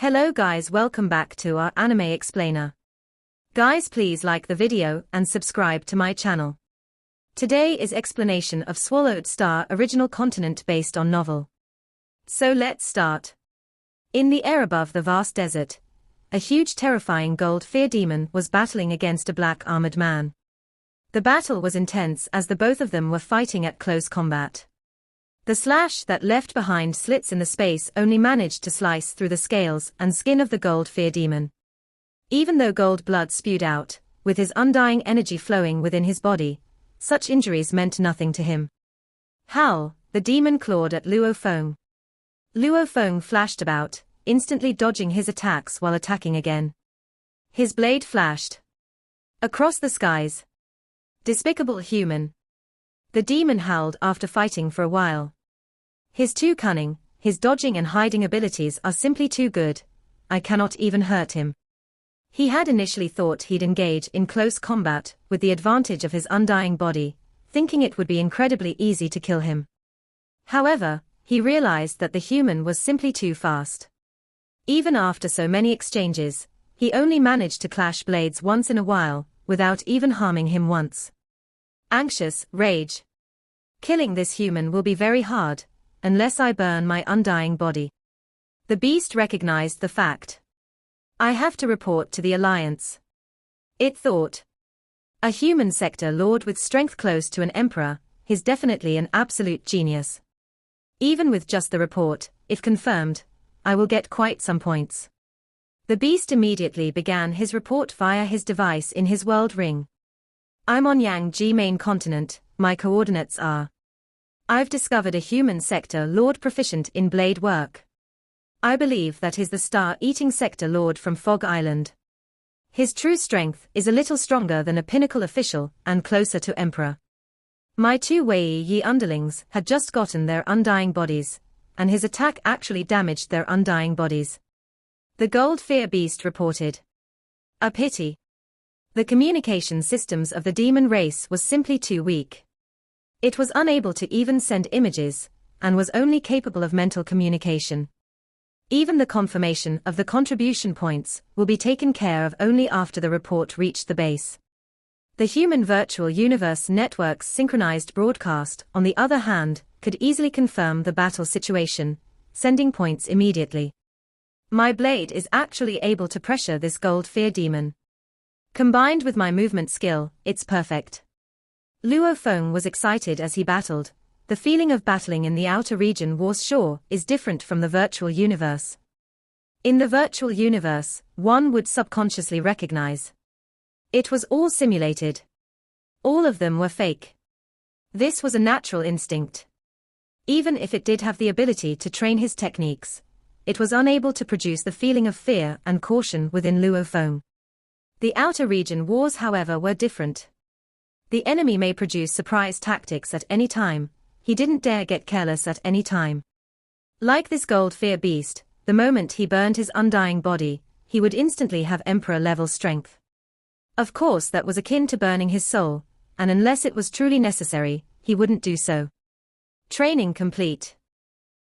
Hello guys, welcome back to our anime explainer. Guys, please like the video and subscribe to my channel. Today is explanation of Swallowed Star original continent based on novel. So let's start. In the air above the vast desert, a huge terrifying gold fear demon was battling against a black armored man. The battle was intense as the both of them were fighting at close combat. The slash that left behind slits in the space only managed to slice through the scales and skin of the gold fear demon. Even though gold blood spewed out, with his undying energy flowing within his body, such injuries meant nothing to him. Howl, the demon clawed at Luo Feng. Luo Feng flashed about, instantly dodging his attacks while attacking again. His blade flashed across the skies. Despicable human. The demon howled after fighting for a while. He's too cunning, his dodging and hiding abilities are simply too good, I cannot even hurt him. He had initially thought he'd engage in close combat with the advantage of his undying body, thinking it would be incredibly easy to kill him. However, he realized that the human was simply too fast. Even after so many exchanges, he only managed to clash blades once in a while, without even harming him once. Anxious, rage. Killing this human will be very hard, unless I burn my undying body. The beast recognized the fact. I have to report to the Alliance. It thought. A human sector lord with strength close to an emperor, he's definitely an absolute genius. Even with just the report, if confirmed, I will get quite some points. The beast immediately began his report via his device in his world ring. I'm on Yang Ji main continent, my coordinates are. I've discovered a human sector lord proficient in blade work. I believe that he's the star-eating sector lord from Fog Island. His true strength is a little stronger than a pinnacle official and closer to emperor. My two Wei Yi underlings had just gotten their undying bodies, and his attack actually damaged their undying bodies. The Gold Fear Beast reported. A pity. The communication systems of the demon race was simply too weak. It was unable to even send images, and was only capable of mental communication. Even the confirmation of the contribution points will be taken care of only after the report reached the base. The human virtual universe network's synchronized broadcast, on the other hand, could easily confirm the battle situation, sending points immediately. My blade is actually able to pressure this gold fear demon. Combined with my movement skill, it's perfect. Luo Feng was excited as he battled. The feeling of battling in the outer region was sure is different from the virtual universe. In the virtual universe, one would subconsciously recognize. It was all simulated. All of them were fake. This was a natural instinct. Even if it did have the ability to train his techniques, it was unable to produce the feeling of fear and caution within Luo Feng. The outer region wars, however, were different. The enemy may produce surprise tactics at any time, he didn't dare get careless at any time. Like this gold fear beast, the moment he burned his undying body, he would instantly have emperor-level strength. Of course that was akin to burning his soul, and unless it was truly necessary, he wouldn't do so. Training complete.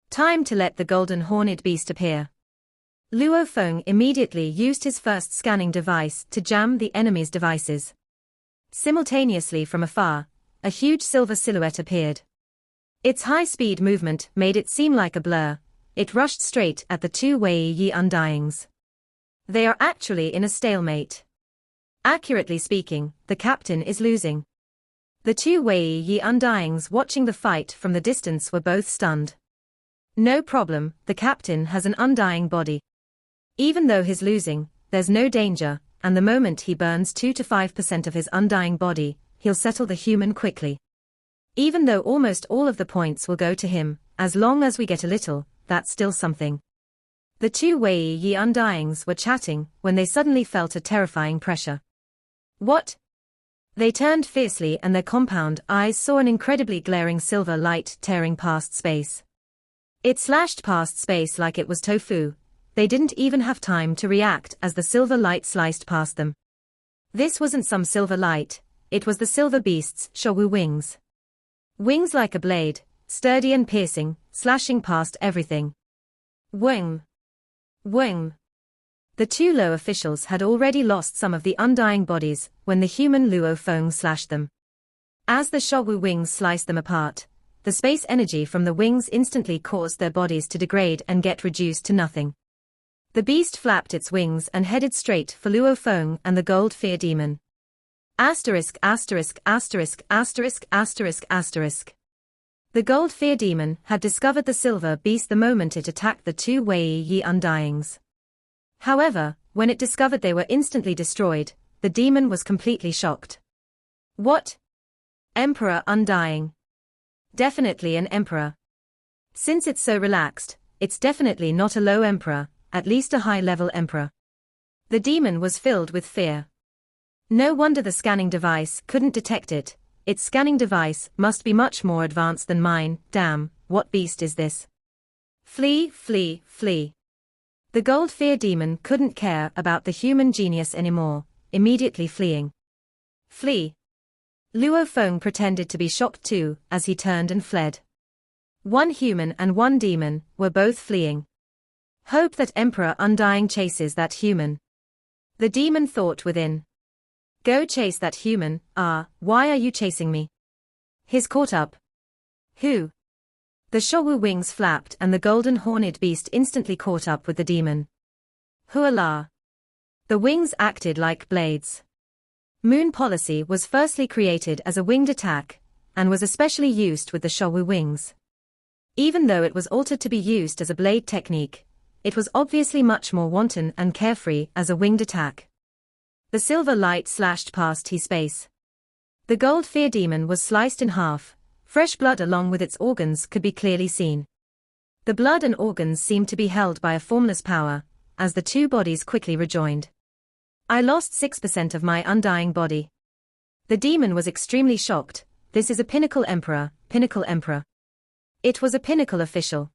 Time to let the golden horned beast appear. Luo Feng immediately used his first scanning device to jam the enemy's devices. Simultaneously from afar, a huge silver silhouette appeared. Its high-speed movement made it seem like a blur. It rushed straight at the two Wei Yi undyings. They are actually in a stalemate. Accurately speaking, the captain is losing. The two Wei Yi undyings watching the fight from the distance were both stunned. No problem, the captain has an undying body. Even though he's losing, there's no danger, and the moment he burns 2 to 5% of his undying body, he'll settle the human quickly. Even though almost all of the points will go to him, as long as we get a little, that's still something. The two Wei Yi undyings were chatting when they suddenly felt a terrifying pressure. What? They turned fiercely and their compound eyes saw an incredibly glaring silver light tearing past space. It slashed past space like it was tofu. They didn't even have time to react as the silver light sliced past them. This wasn't some silver light, it was the silver beast's Showu wings. Wings like a blade, sturdy and piercing, slashing past everything. Wing. Wing. The two Luo officials had already lost some of the undying bodies when the human Luo Feng slashed them. As the Shogwu wings sliced them apart, the space energy from the wings instantly caused their bodies to degrade and get reduced to nothing. The beast flapped its wings and headed straight for Luo Feng and the gold fear demon. Asterisk asterisk asterisk asterisk asterisk asterisk. The gold fear demon had discovered the silver beast the moment it attacked the two Wei Yi Undyings. However, when it discovered they were instantly destroyed, the demon was completely shocked. What? Emperor Undying. Definitely an emperor. Since it's so relaxed, it's definitely not a low emperor, at least a high-level emperor. The demon was filled with fear. No wonder the scanning device couldn't detect it. Its scanning device must be much more advanced than mine. Damn, what beast is this? Flee, flee, flee. The gold fear demon couldn't care about the human genius anymore, immediately fleeing. Flee. Luo Feng pretended to be shocked too, as he turned and fled. One human and one demon were both fleeing. Hope that Emperor Undying chases that human. The demon thought within. Go chase that human. Why are you chasing me? He's caught up. Who? The Shogwu wings flapped and the golden horned beast instantly caught up with the demon. Huala. The wings acted like blades. Moon policy was firstly created as a winged attack, and was especially used with the Shogwu wings. Even though it was altered to be used as a blade technique, it was obviously much more wanton and carefree as a winged attack. The silver light slashed past his space. The gold fear demon was sliced in half. Fresh blood along with its organs could be clearly seen. The blood and organs seemed to be held by a formless power, as the two bodies quickly rejoined. I lost 6% of my undying body. The demon was extremely shocked. This is a pinnacle emperor, pinnacle emperor. It was a pinnacle official.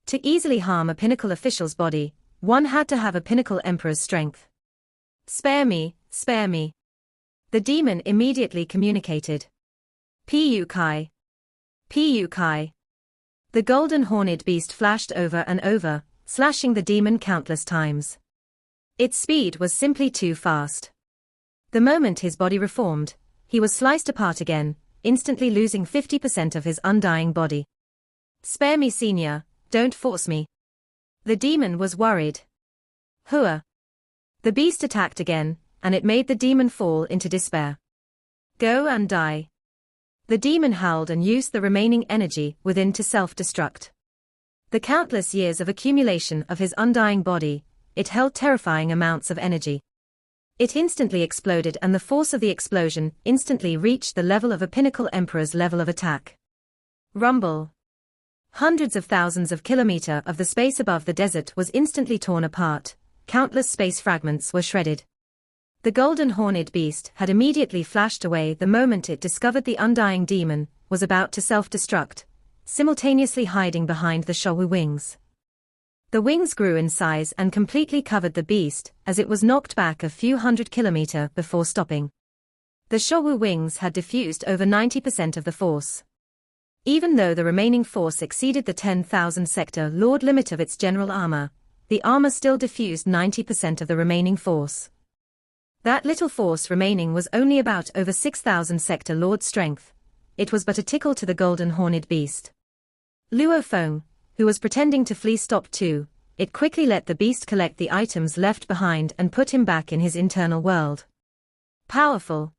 To easily harm a pinnacle official's body, one had to have a pinnacle emperor's strength. Spare me, spare me. The demon immediately communicated. Pu Kai. Pu Kai. The golden horned beast flashed over and over, slashing the demon countless times. Its speed was simply too fast. The moment his body reformed, he was sliced apart again, instantly losing 50% of his undying body. Spare me, senior, don't force me. The demon was worried. Hua. The beast attacked again, and it made the demon fall into despair. Go and die. The demon howled and used the remaining energy within to self-destruct. The countless years of accumulation of his undying body, it held terrifying amounts of energy. It instantly exploded and the force of the explosion instantly reached the level of a pinnacle emperor's level of attack. Rumble. Hundreds of thousands of kilometers of the space above the desert was instantly torn apart, countless space fragments were shredded. The golden horned beast had immediately flashed away the moment it discovered the undying demon was about to self-destruct, simultaneously hiding behind the Shogwu wings. The wings grew in size and completely covered the beast as it was knocked back a few hundred kilometers before stopping. The Shogwu wings had diffused over 90% of the force. Even though the remaining force exceeded the 10,000 sector lord limit of its general armor, the armor still diffused 90% of the remaining force. That little force remaining was only about over 6,000 sector lord strength. It was but a tickle to the golden horned beast. Luo Feng, who was pretending to flee, stopped too. It quickly let the beast collect the items left behind and put him back in his internal world. Powerful.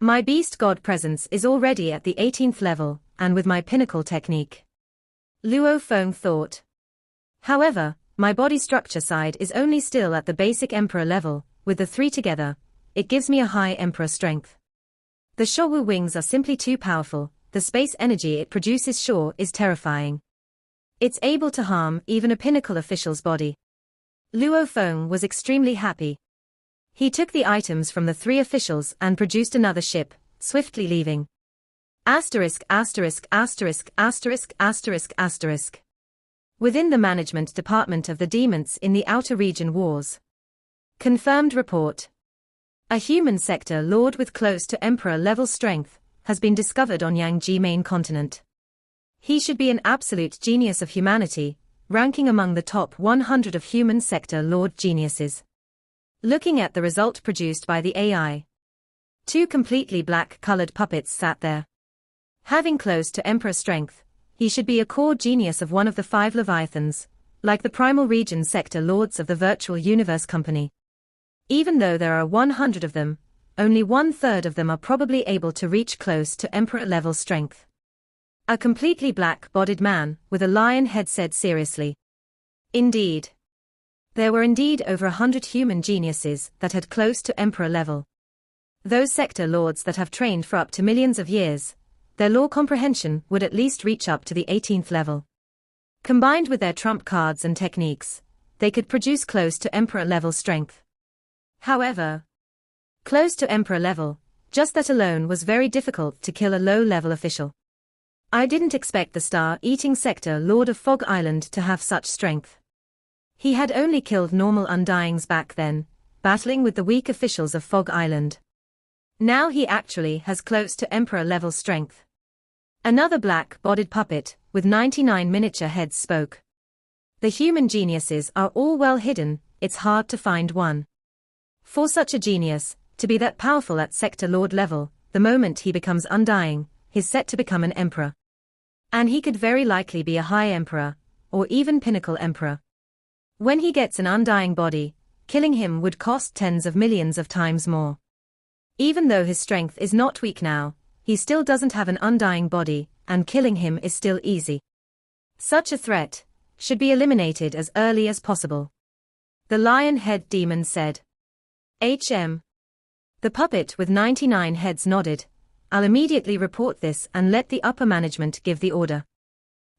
My beast god presence is already at the 18th level, and with my pinnacle technique. Luo Feng thought. However, my body structure side is only still at the basic emperor level. With the three together, it gives me a high emperor strength. The Shogwu wings are simply too powerful. The space energy it produces sure is terrifying. It's able to harm even a pinnacle official's body. Luo Feng was extremely happy. He took the items from the three officials and produced another ship, swiftly leaving. Asterisk asterisk asterisk asterisk asterisk asterisk. Within the management department of the demons in the outer region wars. Confirmed report. A human sector lord with close to emperor-level strength has been discovered on Yangji main continent. He should be an absolute genius of humanity, ranking among the top 100 of human sector lord geniuses. Looking at the result produced by the AI. 2 completely black-colored puppets sat there. Having close to Emperor strength, he should be a core genius of one of the 5 Leviathans, like the Primal Region sector lords of the Virtual Universe Company. Even though there are 100 of them, only 1/3 of them are probably able to reach close to Emperor-level strength. A completely black-bodied man with a lion head said seriously. Indeed. There were indeed over 100 human geniuses that had close to Emperor level. Those sector lords that have trained for up to millions of years, their law comprehension would at least reach up to the 18th level. Combined with their trump cards and techniques, they could produce close to Emperor level strength. However, close to Emperor level, just that alone was very difficult to kill a low-level official. I didn't expect the star-eating sector Lord of Fog Island to have such strength. He had only killed normal undyings back then, battling with the weak officials of Fog Island. Now he actually has close to Emperor-level strength. Another black-bodied puppet, with 99 miniature heads spoke. The human geniuses are all well hidden, it's hard to find one. For such a genius, to be that powerful at sector lord level, the moment he becomes undying, he's set to become an emperor. And he could very likely be a high emperor, or even pinnacle emperor. When he gets an undying body, killing him would cost tens of millions of times more. Even though his strength is not weak now, he still doesn't have an undying body, and killing him is still easy. Such a threat should be eliminated as early as possible. The lion-head demon said. HM. The puppet with 99 heads nodded. I'll immediately report this and let the upper management give the order.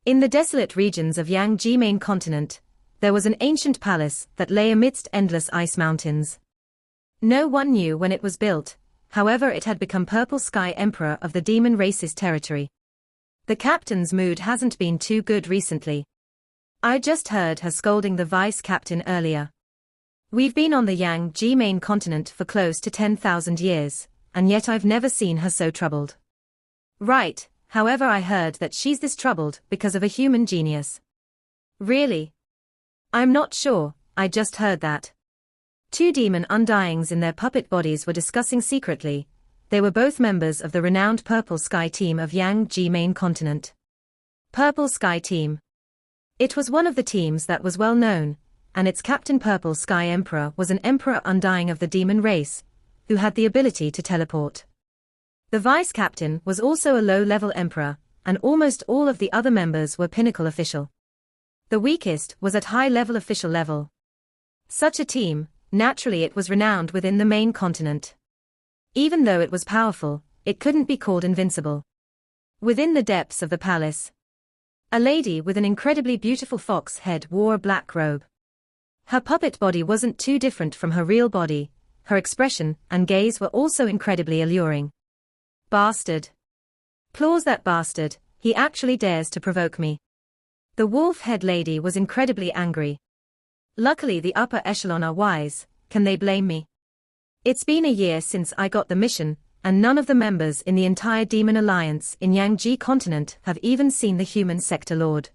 In the desolate regions of Yangji main continent, there was an ancient palace that lay amidst endless ice mountains. No one knew when it was built, however it had become Purple Sky Emperor of the demon race's territory. The captain's mood hasn't been too good recently. I just heard her scolding the vice-captain earlier. We've been on the Yangji main continent for close to 10,000 years, and yet I've never seen her so troubled. Right, however I heard that she's this troubled because of a human genius. Really? I'm not sure, I just heard that. 2 demon undyings in their puppet bodies were discussing secretly. They were both members of the renowned Purple Sky team of Yangji main continent. Purple Sky team. It was one of the teams that was well known, and its captain Purple Sky Emperor was an emperor undying of the demon race, who had the ability to teleport. The vice-captain was also a low-level emperor, and almost all of the other members were pinnacle official. The weakest was at high-level official level. Such a team, naturally it was renowned within the main continent. Even though it was powerful, it couldn't be called invincible. Within the depths of the palace, a lady with an incredibly beautiful fox head wore a black robe. Her puppet body wasn't too different from her real body, her expression and gaze were also incredibly alluring. Bastard. Claws that bastard, he actually dares to provoke me. The wolf-head lady was incredibly angry. Luckily the upper echelon are wise, can they blame me? It's been a year since I got the mission, and none of the members in the entire Demon Alliance in Yangji continent have even seen the human sector lord.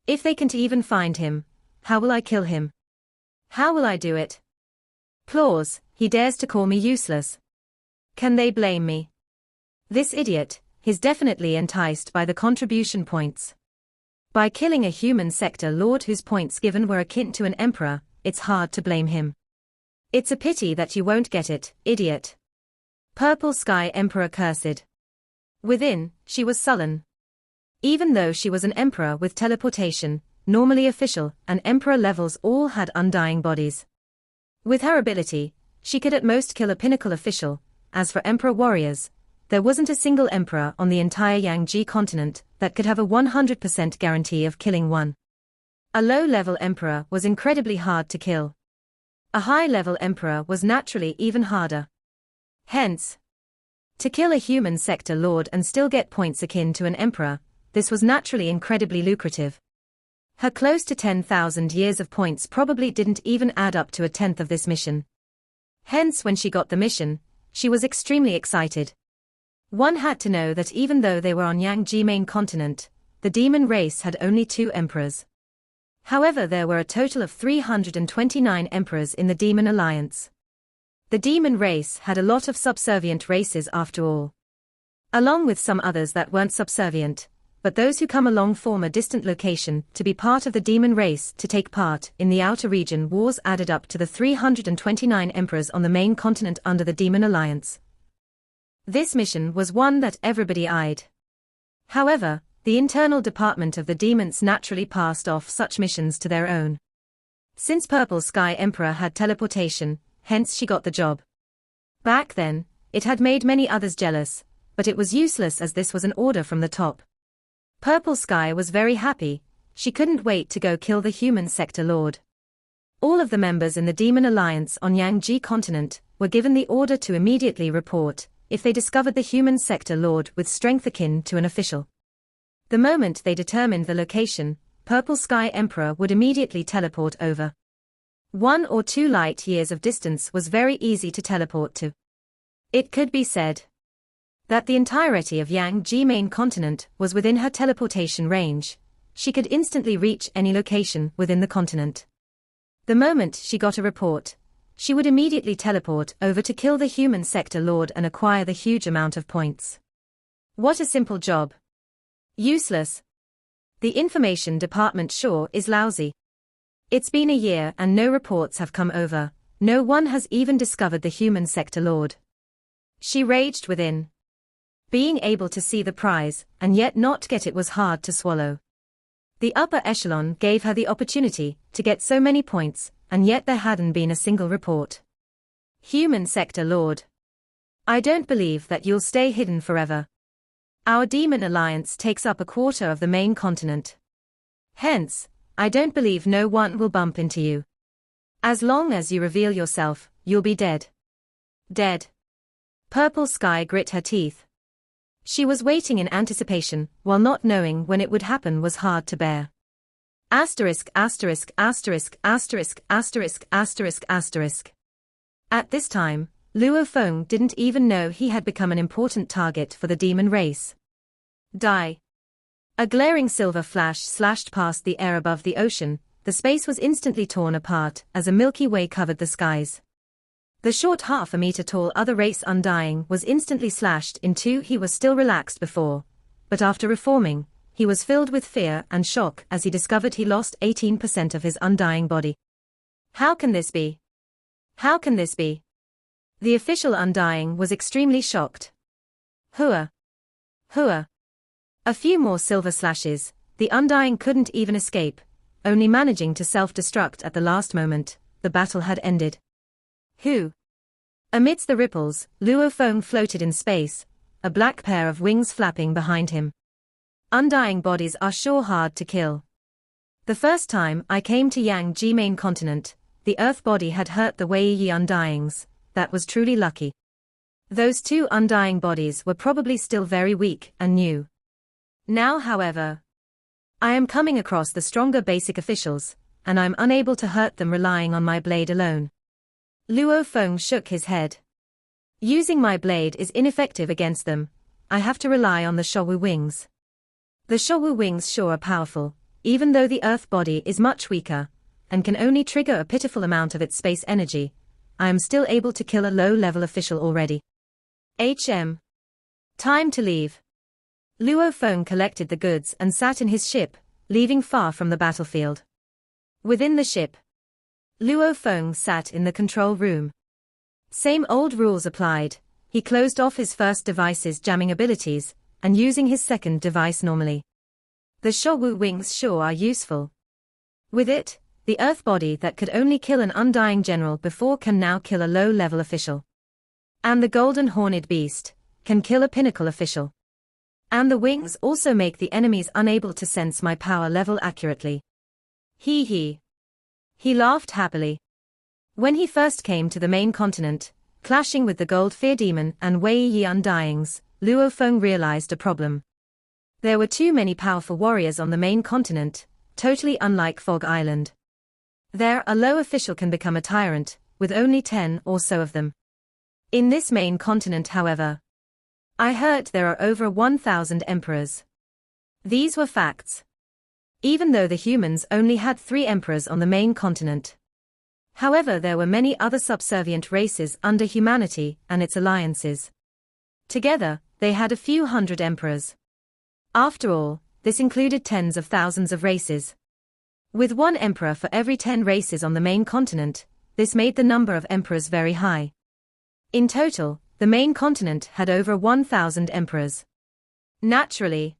If they can't even find him, how will I kill him? How will I do it? Claws, he dares to call me useless. Can they blame me? This idiot, he's definitely enticed by the contribution points. By killing a human sector lord whose points given were akin to an emperor, it's hard to blame him. It's a pity that you won't get it, idiot. Purple Sky Emperor cursed. Within, she was sullen. Even though she was an emperor with teleportation, normally official and emperor levels all had undying bodies. With her ability, she could at most kill a pinnacle official. As for emperor warriors, there wasn't a single emperor on the entire Yangji continent that could have a 100% guarantee of killing one. A low-level emperor was incredibly hard to kill. A high-level emperor was naturally even harder. Hence, to kill a human sector lord and still get points akin to an emperor, this was naturally incredibly lucrative. Her close to 10,000 years of points probably didn't even add up to a tenth of this mission. Hence when she got the mission, she was extremely excited. One had to know that even though they were on Yangji main continent, the demon race had only 2 emperors. However, there were a total of 329 emperors in the Demon Alliance. The demon race had a lot of subservient races after all. Along with some others that weren't subservient, but those who come along form a distant location to be part of the demon race to take part in the outer region wars added up to the 329 emperors on the main continent under the Demon Alliance. This mission was one that everybody eyed. However, the internal department of the demons naturally passed off such missions to their own. Since Purple Sky Emperor had teleportation, hence she got the job. Back then, it had made many others jealous, but it was useless as this was an order from the top. Purple Sky was very happy, she couldn't wait to go kill the human sector lord. All of the members in the Demon Alliance on Yangji continent were given the order to immediately report if they discovered the human sector lord with strength akin to an official. The moment they determined the location, Purple Sky Emperor would immediately teleport over. 1 or 2 light years of distance was very easy to teleport to. It could be said that the entirety of Yangji main continent was within her teleportation range. She could instantly reach any location within the continent. The moment she got a report, she would immediately teleport over to kill the human sector lord and acquire the huge amount of points. What a simple job. Useless. The information department sure is lousy. It's been a year and no reports have come over, no one has even discovered the human sector lord. She raged within. Being able to see the prize, and yet not get it was hard to swallow. The upper echelon gave her the opportunity to get so many points, and yet there hadn't been a single report. Human sector lord. I don't believe that you'll stay hidden forever. Our Demon Alliance takes up a quarter of the main continent. Hence, I don't believe no one will bump into you. As long as you reveal yourself, you'll be dead. Dead. Purple Sky grit her teeth. She was waiting in anticipation, while not knowing when it would happen was hard to bear. Asterisk asterisk asterisk asterisk asterisk asterisk asterisk. At this time, Luo Feng didn't even know he had become an important target for the demon race. Die. A glaring silver flash slashed past the air above the ocean, the space was instantly torn apart as a Milky Way covered the skies. The short half-a-meter-tall other race Undying was instantly slashed in two. He was still relaxed before, but after reforming, he was filled with fear and shock as he discovered he lost 18% of his Undying body. How can this be? How can this be? The official Undying was extremely shocked. Hua. Hua. A few more silver slashes, the Undying couldn't even escape, only managing to self-destruct at the last moment. The battle had ended. Who? Amidst the ripples, Luo Feng floated in space, a black pair of wings flapping behind him. Undying bodies are sure hard to kill. The first time I came to Yangji main continent, the earth body had hurt the Weiyi Undyings. That was truly lucky. Those two Undying bodies were probably still very weak and new. Now, however, I am coming across the stronger basic officials, and I'm unable to hurt them relying on my blade alone. Luo Feng shook his head. Using my blade is ineffective against them. I have to rely on the Showu wings. The Showu wings sure are powerful, even though the earth body is much weaker, and can only trigger a pitiful amount of its space energy. I am still able to kill a low-level official already. Time to leave. Luo Feng collected the goods and sat in his ship, leaving far from the battlefield. Within the ship, Luo Feng sat in the control room. Same old rules applied. He closed off his first device's jamming abilities, and using his second device normally. The Showu wings sure are useful. With it, the earth body that could only kill an Undying general before can now kill a low-level official. And the golden horned beast can kill a pinnacle official. And the wings also make the enemies unable to sense my power level accurately. He laughed happily. When he first came to the main continent, clashing with the Gold Fear Demon and Weiyi Undyings, Luo Feng realized a problem. There were too many powerful warriors on the main continent, totally unlike Fog Island. There, a low official can become a tyrant, with only 10 or so of them. In this main continent, however, I heard there are over 1,000 emperors. These were facts. even though the humans only had 3 emperors on the main continent. However, there were many other subservient races under humanity and its alliances. Together, they had a few hundred emperors. After all, this included tens of thousands of races. With 1 emperor for every 10 races on the main continent, this made the number of emperors very high. In total, the main continent had over 1,000 emperors. Naturally,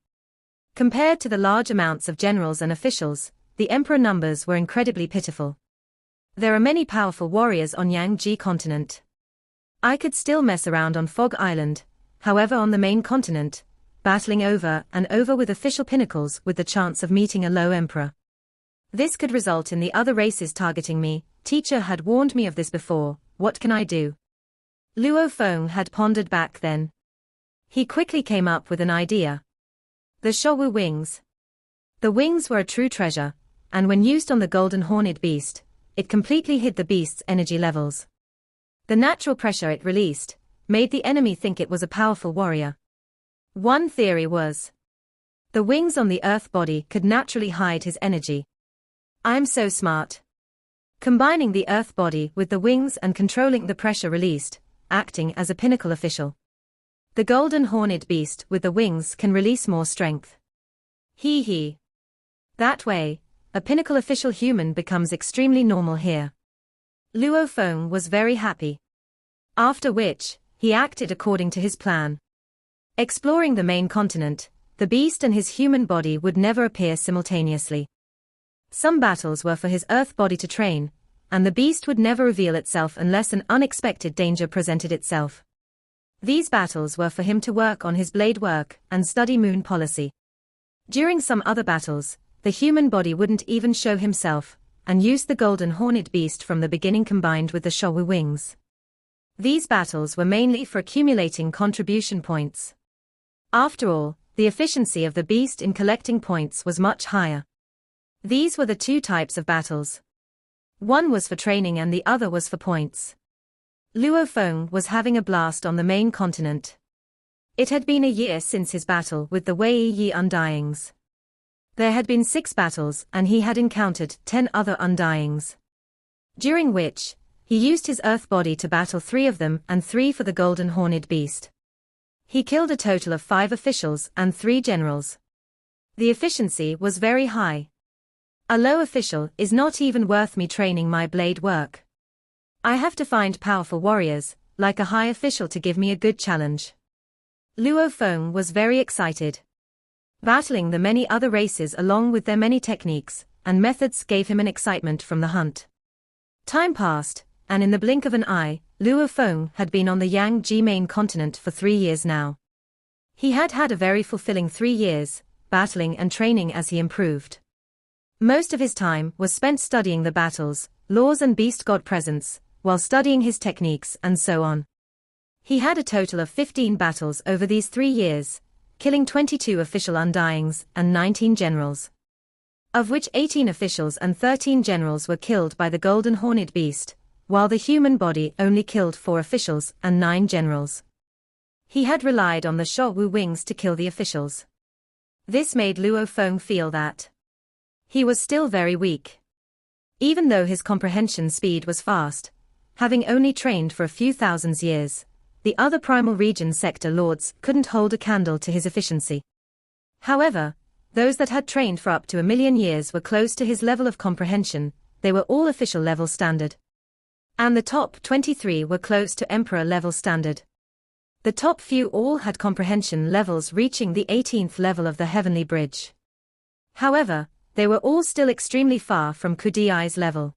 compared to the large amounts of generals and officials, the emperor numbers were incredibly pitiful. There are many powerful warriors on Yangji continent. I could still mess around on Fog Island, however on the main continent, battling over and over with official pinnacles with the chance of meeting a low emperor. This could result in the other races targeting me. Teacher had warned me of this before. What can I do? Luo Feng had pondered back then. He quickly came up with an idea. The Showu wings. The wings were a true treasure, and when used on the golden horned beast, it completely hid the beast's energy levels. The natural pressure it released made the enemy think it was a powerful warrior. One theory was the wings on the earth body could naturally hide his energy. I'm so smart. Combining the earth body with the wings and controlling the pressure released, acting as a pinnacle official. The golden horned beast with the wings can release more strength. Hee hee. That way, a pinnacle official human becomes extremely normal here. Luo Feng was very happy. After which, he acted according to his plan. Exploring the main continent, the beast and his human body would never appear simultaneously. Some battles were for his earth body to train, and the beast would never reveal itself unless an unexpected danger presented itself. These battles were for him to work on his blade work and study moon policy. During some other battles, the human body wouldn't even show himself, and used the golden horned beast from the beginning combined with the Showu wings. These battles were mainly for accumulating contribution points. After all, the efficiency of the beast in collecting points was much higher. These were the 2 types of battles. One was for training and the other was for points. Luo Feng was having a blast on the main continent. It had been a year since his battle with the Wei Yi Undyings. There had been 6 battles and he had encountered 10 other Undyings. During which, he used his earth body to battle 3 of them and 3 for the golden horned beast. He killed a total of 5 officials and 3 generals. The efficiency was very high. A low official is not even worth me training my blade work. I have to find powerful warriors, like a high official to give me a good challenge. Luo Feng was very excited. Battling the many other races along with their many techniques and methods gave him an excitement from the hunt. Time passed, and in the blink of an eye, Luo Feng had been on the Yangji main continent for 3 years now. He had had a very fulfilling 3 years, battling and training as he improved. Most of his time was spent studying the battles, laws and beast god presence, while studying his techniques and so on. He had a total of 15 battles over these 3 years, killing 22 official Undyings and 19 generals. Of which 18 officials and 13 generals were killed by the golden horned beast, while the human body only killed 4 officials and 9 generals. He had relied on the Showu wings to kill the officials. This made Luo Feng feel that he was still very weak. Even though his comprehension speed was fast, having only trained for a few thousand years, the other primal region sector lords couldn't hold a candle to his efficiency. However, those that had trained for up to 1,000,000 years were close to his level of comprehension. They were all official level standard. And the top 23 were close to emperor level standard. The top few all had comprehension levels reaching the 18th level of the heavenly bridge. However, they were all still extremely far from Kudi's level.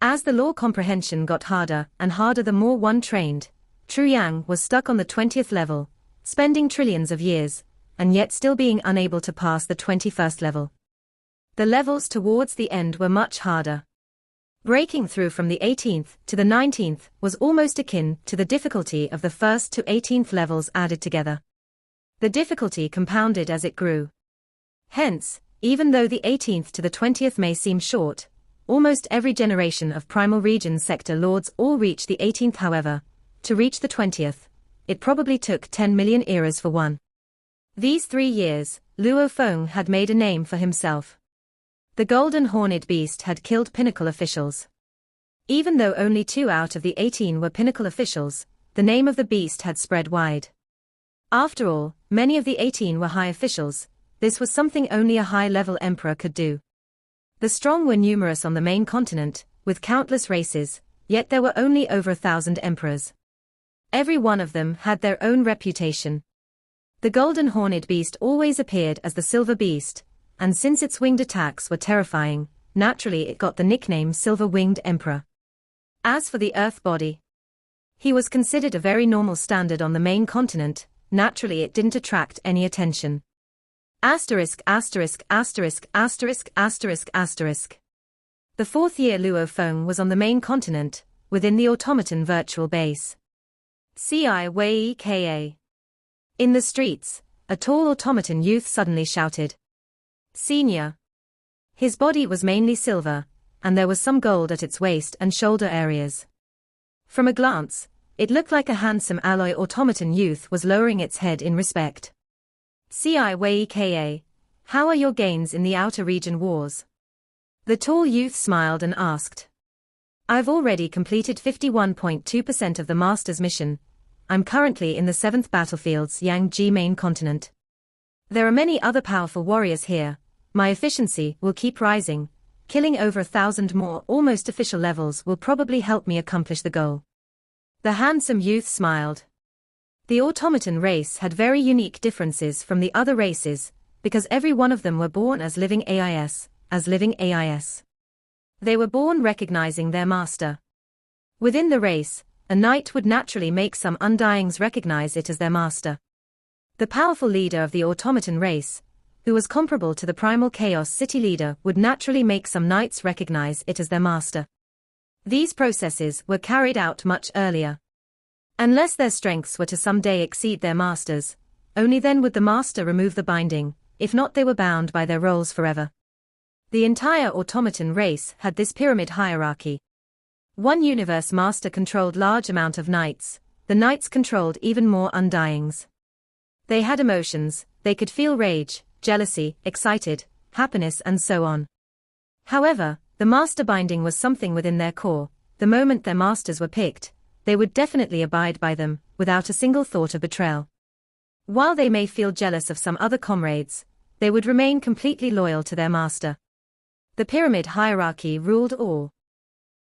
As the law comprehension got harder and harder the more one trained, Tru Yang was stuck on the 20th level, spending trillions of years, and yet still being unable to pass the 21st level. The levels towards the end were much harder. Breaking through from the 18th to the 19th was almost akin to the difficulty of the 1st to 18th levels added together. The difficulty compounded as it grew. Hence, even though the 18th to the 20th may seem short, almost every generation of primal region sector lords all reach the 18th. However, to reach the 20th, it probably took 10 million eras for one. These 3 years, Luo Feng had made a name for himself. The golden horned beast had killed pinnacle officials. Even though only 2 out of the 18 were pinnacle officials, the name of the beast had spread wide. After all, many of the 18 were high officials. This was something only a high-level emperor could do. The strong were numerous on the main continent, with countless races, yet there were only over 1,000 emperors. Every one of them had their own reputation. The golden horned beast always appeared as the silver beast, and since its winged attacks were terrifying, naturally it got the nickname Silver-Winged Emperor. As for the earth body, he was considered a very normal standard on the main continent. Naturally it didn't attract any attention. Asterisk asterisk asterisk asterisk asterisk asterisk. The 4th year Luo Feng was on the main continent, within the Automatan virtual base. CIWEKA. In the streets, a tall automaton youth suddenly shouted. Senior. His body was mainly silver, and there was some gold at its waist and shoulder areas. From a glance, it looked like a handsome alloy automaton youth was lowering its head in respect. CIWEKA, how are your gains in the outer region wars? The tall youth smiled and asked. I've already completed 51.2% of the Master's mission. I'm currently in the 7th battlefield's Yangji main continent. There are many other powerful warriors here. My efficiency will keep rising. Killing over 1,000 more almost official levels will probably help me accomplish the goal. The handsome youth smiled. The automaton race had very unique differences from the other races, because every one of them were born as living AIS. They were born recognizing their master. Within the race, a knight would naturally make some undyings recognize it as their master. The powerful leader of the automaton race, who was comparable to the primal chaos city leader, would naturally make some knights recognize it as their master. These processes were carried out much earlier. Unless their strengths were to someday exceed their masters, only then would the master remove the binding, if not they were bound by their roles forever. The entire automaton race had this pyramid hierarchy. One universe master controlled large amount of knights, the knights controlled even more undyings. They had emotions, they could feel rage, jealousy, excited, happiness and so on. However, the master binding was something within their core. The moment their masters were picked, they would definitely abide by them, without a single thought of betrayal. While they may feel jealous of some other comrades, they would remain completely loyal to their master. The pyramid hierarchy ruled all.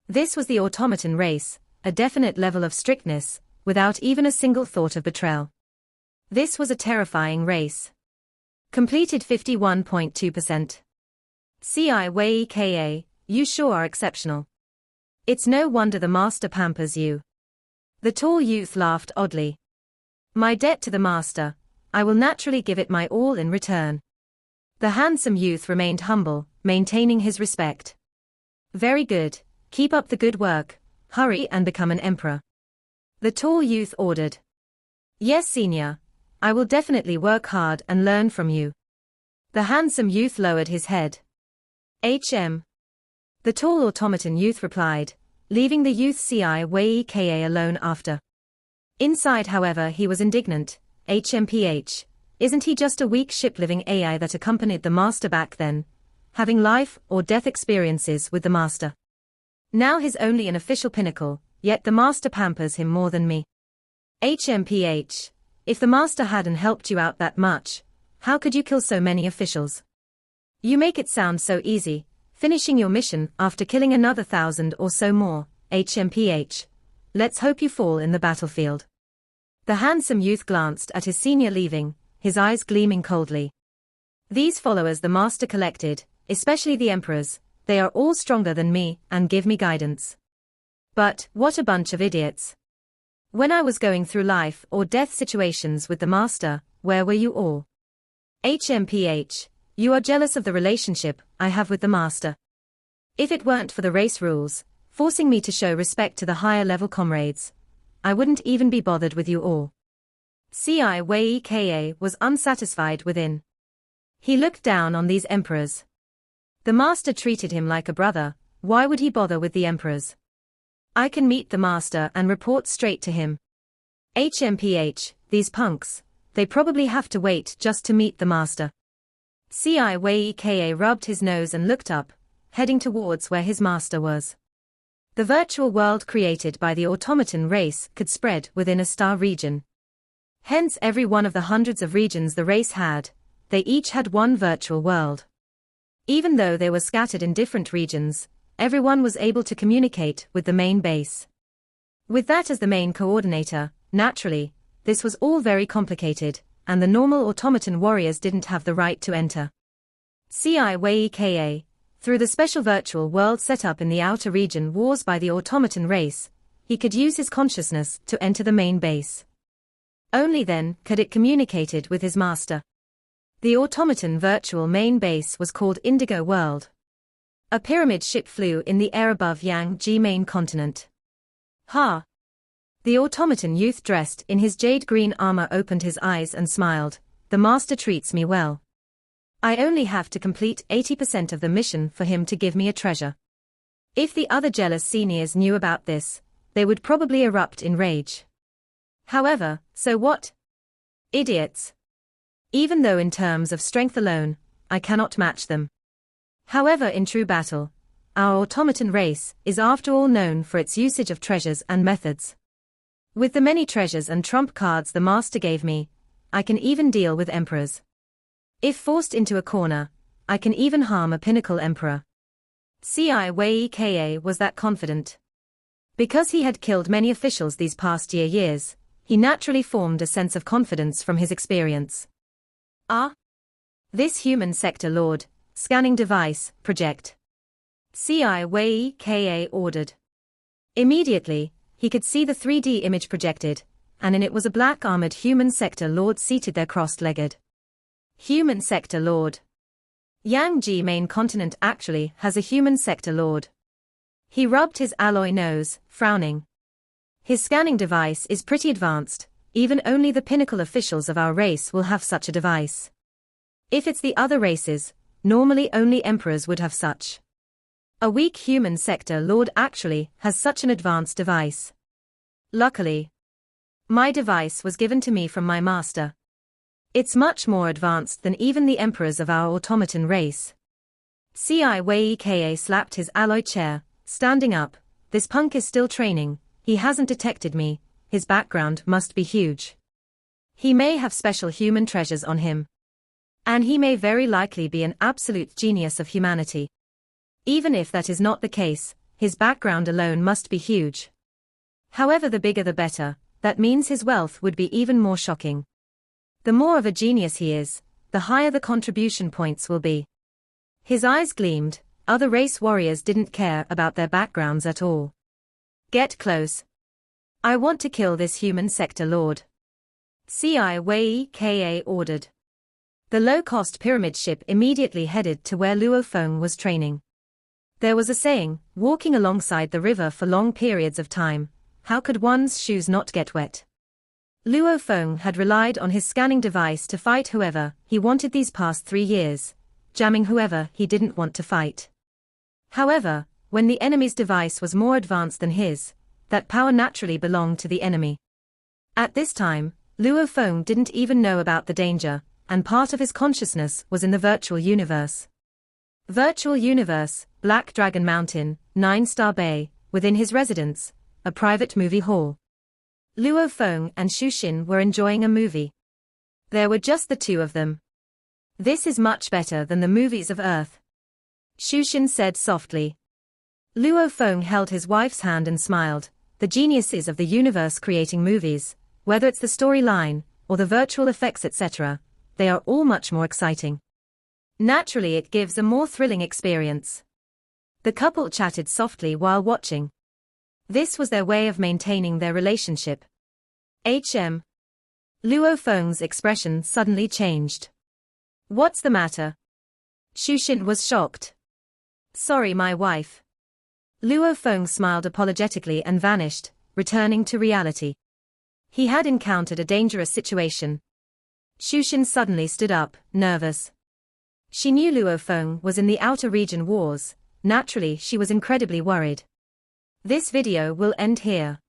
This was the automaton race, a definite level of strictness, without even a single thought of betrayal. This was a terrifying race. Completed 51.2%. CIWEKA, you sure are exceptional. It's no wonder the master pampers you. The tall youth laughed oddly. My debt to the master, I will naturally give it my all in return. The handsome youth remained humble, maintaining his respect. Very good, keep up the good work, hurry and become an emperor. The tall youth ordered. Yes, senior, I will definitely work hard and learn from you. The handsome youth lowered his head. HM. The tall automaton youth replied, leaving the youth CIWEKA alone after. Inside, however, he was indignant. HMPH, isn't he just a weak ship-living AI that accompanied the master back then, having life or death experiences with the master? Now he's only an official pinnacle, yet the master pampers him more than me. HMPH, if the master hadn't helped you out that much, how could you kill so many officials? You make it sound so easy, finishing your mission after killing another 1,000 or so more. HMPH, let's hope you fall in the battlefield. The handsome youth glanced at his senior leaving, his eyes gleaming coldly. These followers the master collected, especially the emperors, they are all stronger than me and give me guidance. But, what a bunch of idiots. When I was going through life or death situations with the master, where were you all? HMPH, you are jealous of the relationship I have with the master. If it weren't for the race rules, forcing me to show respect to the higher level comrades, I wouldn't even be bothered with you all. CIWEKA was unsatisfied within. He looked down on these emperors. The master treated him like a brother, why would he bother with the emperors? I can meet the master and report straight to him. HMPH, these punks, they probably have to wait just to meet the master. Ci Wei Ka rubbed his nose and looked up, heading towards where his master was. The virtual world created by the automaton race could spread within a star region. Hence every one of the hundreds of regions the race had, they each had one virtual world. Even though they were scattered in different regions, everyone was able to communicate with the main base. With that as the main coordinator, naturally, this was all very complicated, and the normal automaton warriors didn't have the right to enter. Ci Wei Ka, through the special virtual world set up in the outer region wars by the automaton race, he could use his consciousness to enter the main base. Only then could it communicated with his master. The automaton virtual main base was called Indigo World. A pyramid ship flew in the air above Yang main continent. Ha! The automaton youth dressed in his jade green armor opened his eyes and smiled. The master treats me well. I only have to complete 80% of the mission for him to give me a treasure. If the other jealous seniors knew about this, they would probably erupt in rage. However, so what? Idiots. Even though in terms of strength alone, I cannot match them. However, in true battle, our automaton race is after all known for its usage of treasures and methods. With the many treasures and trump cards the master gave me, I can even deal with emperors. If forced into a corner, I can even harm a pinnacle emperor. Ci Wei Ka was that confident. Because he had killed many officials these past years, he naturally formed a sense of confidence from his experience. Ah? This human sector lord, scanning device, project. Ci Wei Ka ordered. Immediately, he could see the 3D image projected, and in it was a black-armored human sector lord seated there cross-legged. Human sector lord. Yang main continent actually has a human sector lord. He rubbed his alloy nose, frowning. His scanning device is pretty advanced, even only the pinnacle officials of our race will have such a device. If it's the other races, normally only emperors would have such. A weak human sector lord actually has such an advanced device. Luckily, my device was given to me from my master. It's much more advanced than even the emperors of our automaton race. Ci Wei Ka slapped his alloy chair, standing up. This punk is still training, he hasn't detected me, his background must be huge. He may have special human treasures on him. And he may very likely be an absolute genius of humanity. Even if that is not the case, his background alone must be huge. However, the bigger the better, that means his wealth would be even more shocking. The more of a genius he is, the higher the contribution points will be. His eyes gleamed, other race warriors didn't care about their backgrounds at all. Get close. I want to kill this human sector lord. Ci Wei Ka ordered. The low-cost pyramid ship immediately headed to where Luo Feng was training. There was a saying, walking alongside the river for long periods of time, how could one's shoes not get wet? Luo Feng had relied on his scanning device to fight whoever he wanted these past 3 years, jamming whoever he didn't want to fight. However, when the enemy's device was more advanced than his, that power naturally belonged to the enemy. At this time, Luo Feng didn't even know about the danger, and part of his consciousness was in the virtual universe. Virtual universe, Black Dragon Mountain, 9-star bay, within his residence, a private movie hall. Luo Feng and Xu Xin were enjoying a movie. There were just the two of them. This is much better than the movies of Earth, Xu Xin said softly. Luo Feng held his wife's hand and smiled. The geniuses of the universe creating movies, whether it's the storyline, or the virtual effects etc., they are all much more exciting. Naturally, it gives a more thrilling experience. The couple chatted softly while watching. This was their way of maintaining their relationship. Luo Feng's expression suddenly changed. What's the matter? Xu Xin was shocked. Sorry, my wife. Luo Feng smiled apologetically and vanished, returning to reality. He had encountered a dangerous situation. Xu Xin suddenly stood up, nervous. She knew Luo Feng was in the outer region wars, naturally she was incredibly worried. This video will end here.